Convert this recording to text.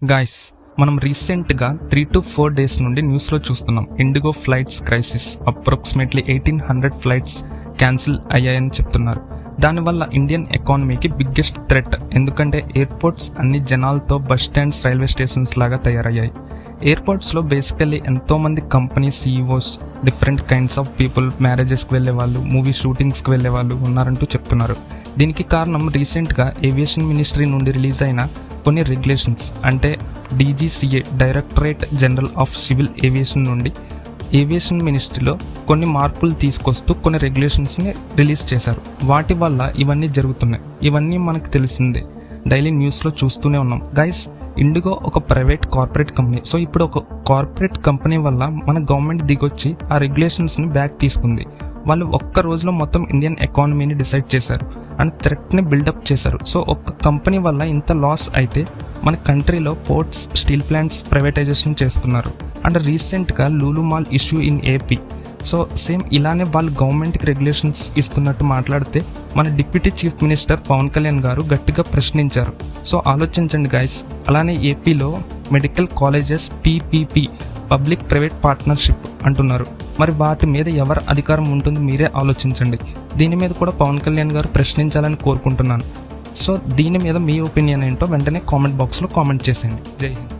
Guys, మనం రీసెంట్గా 3 to 4 days నుండి న్యూస్లో చూస్తున్నాం. IndiGo flights crisis, approximately 1800 flights cancel అయ్యాయని చెప్తున్నారు. దానివల్ల ఇండియన్ ఎకానమీకి బిగ్గెస్ట్ థ్రెట్. ఎందుకంటే ఎయిర్పోర్ట్స్ అన్ని జనాలతో బస్ స్టాండ్స్, రైల్వే స్టేషన్స్ లాగా తయారయ్యాయి. ఎయిర్పోర్ట్స్లో బేసికల్లీ ఎంతోమంది company CEOs, different kinds of people, మ్యారేజెస్కి వెళ్ళే వాళ్ళు, మూవీ షూటింగ్స్కి వెళ్ళే వాళ్ళు ఉన్నారంటూ చెప్తున్నారు. దీనికి కారణం రీసెంట్గా ఏవియేషన్ మినిస్ట్రీ నుండి రిలీజ్ అయిన కొన్ని రెగ్యులేషన్స్. అంటే DGCA, directorate general of civil aviation నుండి ఏవియేషన్ మినిస్ట్రీలో కొన్ని మార్పులు తీసుకొస్తూ కొన్ని రెగ్యులేషన్స్ని రిలీజ్ చేశారు. వాటి వల్ల ఇవన్నీ జరుగుతున్నాయి. ఇవన్నీ మనకు తెలిసిందే, డైలీ న్యూస్లో చూస్తూనే ఉన్నాం. గైస్, ఇండిగో ఒక ప్రైవేట్ కార్పొరేట్ కంపెనీ. సో ఇప్పుడు ఒక కార్పొరేట్ కంపెనీ వల్ల మన గవర్నమెంట్ దిగొచ్చి ఆ రెగ్యులేషన్స్ని బ్యాక్ తీసుకుంది. వాళ్ళు ఒక్క రోజులో మొత్తం ఇండియన్ ఎకానమీని డిసైడ్ చేశారు అండ్ థ్రెట్ని బిల్డప్ చేశారు. సో ఒక్క కంపెనీ వల్ల ఇంత లాస్ అయితే మన కంట్రీలో పోర్ట్స్, స్టీల్ ప్లాంట్స్ ప్రైవేటైజేషన్ చేస్తున్నారు. అండ్ రీసెంట్గా Lulu mall issue in AP. So same ఇలానే వాళ్ళు గవర్నమెంట్కి రెగ్యులేషన్స్ ఇస్తున్నట్టు మాట్లాడితే మన deputy chief minister Pawan Kalyan garu గట్టిగా ప్రశ్నించారు. సో ఆలోచించండి గైస్. అలానే ఏపీలో medical colleges PPP, public private partnership అంటున్నారు. మరి వాటి మీద ఎవరి అధికారం ఉంటుంది, మీరే ఆలోచించండి. దీని మీద కూడా పవన్ కళ్యాణ్ గారు ప్రశ్నించాలని కోరుకుంటున్నాను. సో దీని మీద మీ ఒపీనియన్ ఏంటో వెంటనే కామెంట్ బాక్స్లో కామెంట్ చేసేయండి. జై హింద్.